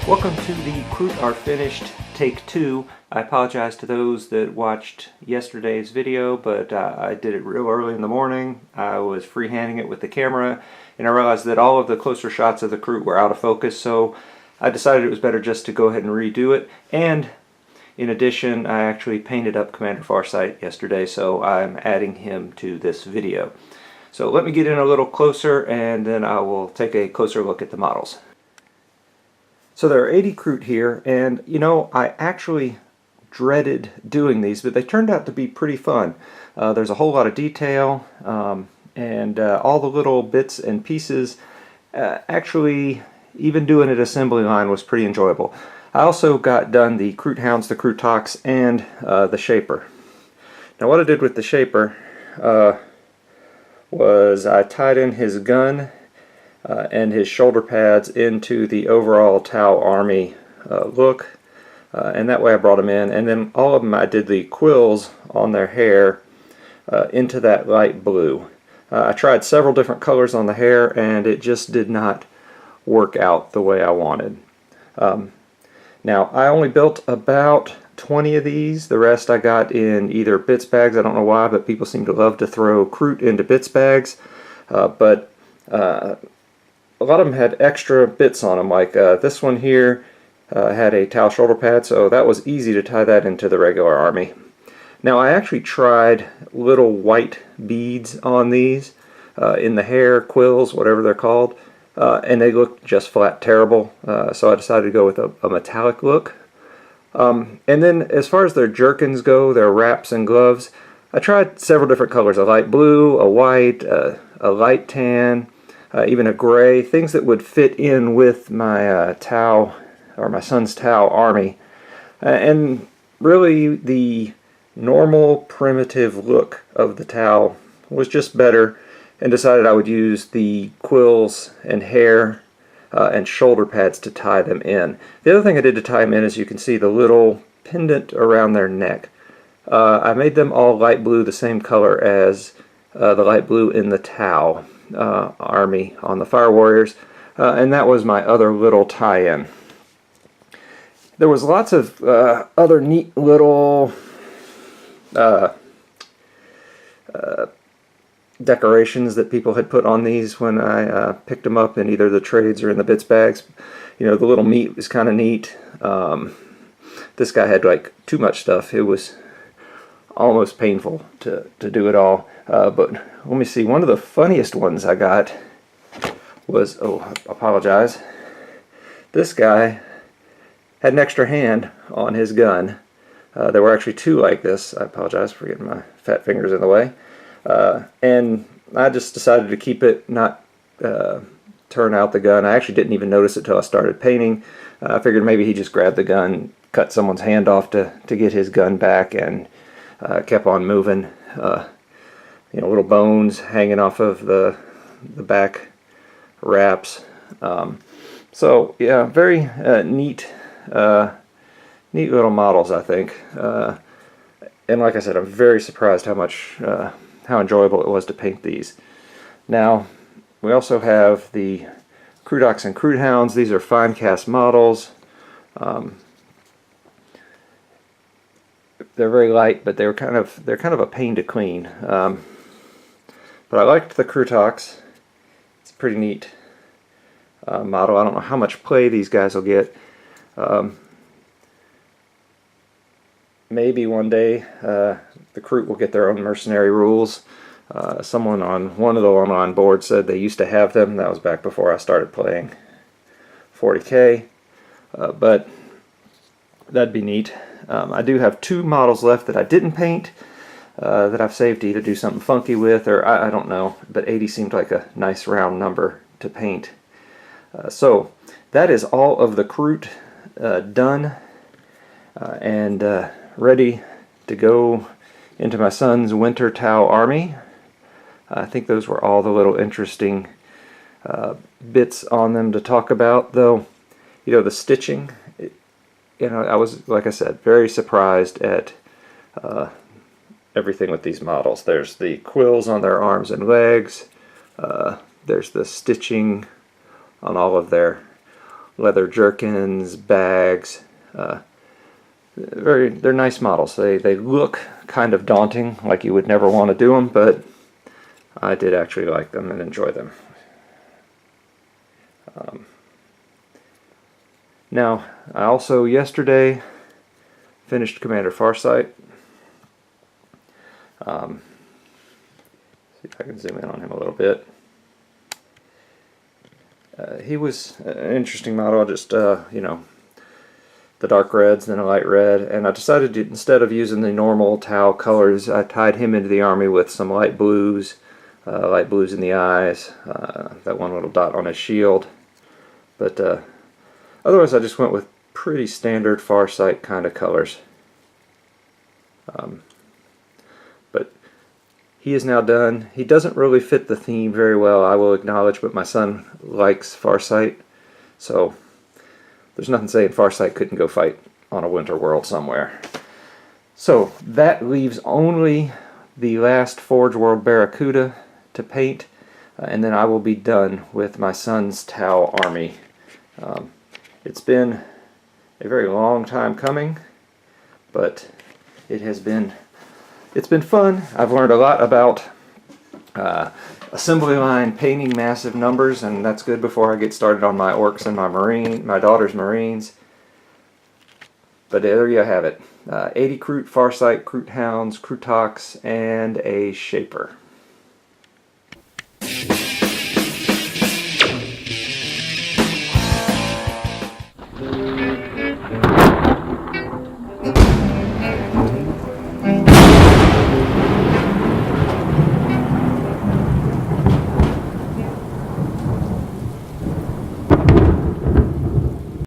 Welcome to the Kroot Are Finished Take 2. I apologize to those that watched yesterday's video, but I did it real early in the morning. I was freehanding it with the camera, and I realized that all of the closer shots of the Kroot were out of focus, so I decided it was better just to go ahead and redo it. And in addition, I actually painted up Commander Farsight yesterday, so I'm adding him to this video. So let me get in a little closer, and then I will take a closer look at the models. So there are 80 Kroot here, and you know, I actually dreaded doing these, but they turned out to be pretty fun. There's a whole lot of detail, and all the little bits and pieces. Actually, even doing it assembly line was pretty enjoyable. I also got done the Kroot Hounds, the Kroot Talks, and the Shaper. Now what I did with the Shaper was I tied in his gun and his shoulder pads into the overall Tau Army look, and that way I brought them in, and then all of them I did the quills on their hair into that light blue. I tried several different colors on the hair, and it just did not work out the way I wanted. Now I only built about 20 of these. The rest I got in either bits bags. I don't know why, but people seem to love to throw Kroot into bits bags, but a lot of them had extra bits on them, like this one here had a Tau shoulder pad, so that was easy to tie that into the regular army. Now I actually tried little white beads on these in the hair, quills, whatever they're called, and they looked just flat terrible, so I decided to go with a metallic look. And then as far as their jerkins go, their wraps and gloves, I tried several different colors, a light blue, a white, a light tan, even a gray, things that would fit in with my Tau, or my son's Tau army. And really the normal primitive look of the Tau was just better, and decided I would use the quills and hair and shoulder pads to tie them in. The other thing I did to tie them in is you can see the little pendant around their neck. I made them all light blue, the same color as the light blue in the Tau army on the Fire Warriors, and that was my other little tie-in. There was lots of other neat little decorations that people had put on these when I picked them up in either the trades or in the bits bags. You know, the little meat was kind of neat. This guy had like too much stuff. It was almost painful to do it all. But let me see, one of the funniest ones I got was, oh, I apologize, this guy had an extra hand on his gun. There were actually two like this. I apologize for getting my fat fingers in the way. And I just decided to keep it, not turn out the gun. I actually didn't even notice it till I started painting. I figured maybe he just grabbed the gun, cut someone's hand off to get his gun back, and kept on moving. You know, little bones hanging off of the back wraps. So yeah, very neat little models, I think. And like I said, I'm very surprised how enjoyable it was to paint these. Now we also have the Krootoks and Kroot Hounds. These are fine cast models. They're very light, but they're kind of a pain to clean. But I liked the Krootoks. It's a pretty neat model. I don't know how much play these guys will get. Maybe one day the Kroot will get their own mercenary rules. Someone on one of the online boards said they used to have them. That was back before I started playing 40K. But that'd be neat. I do have two models left that I didn't paint, that I've saved to either do something funky with, or I don't know, but 80 seemed like a nice round number to paint. So that is all of the Kroot done and ready to go into my son's winter Tau army. I think those were all the little interesting bits on them to talk about, though. You know, the stitching, you know, I was, like I said, very surprised at everything with these models. There's the quills on their arms and legs. There's the stitching on all of their leather jerkins, bags. They're nice models. They look kind of daunting, like you would never want to do them, but I did actually like them and enjoy them. Now, I also yesterday finished Commander Farsight. See if I can zoom in on him a little bit. He was an interesting model, just, you know, the dark reds, then a light red, and I decided to, instead of using the normal Tau colors, I tied him into the army with some light blues in the eyes, that one little dot on his shield. But otherwise I just went with pretty standard Farsight kind of colors. But he is now done. He doesn't really fit the theme very well, I will acknowledge, but my son likes Farsight, so there's nothing saying Farsight couldn't go fight on a winter world somewhere. So that leaves only the last Forge World Barracuda to paint, and then I will be done with my son's Tau army. It's been a very long time coming, but it's been fun. I've learned a lot about assembly line painting massive numbers, and that's good before I get started on my orcs and my daughter's marines. But there you have it. 80 Kroot Farsight, Kroot Hounds, Krootoks, and a Shaper.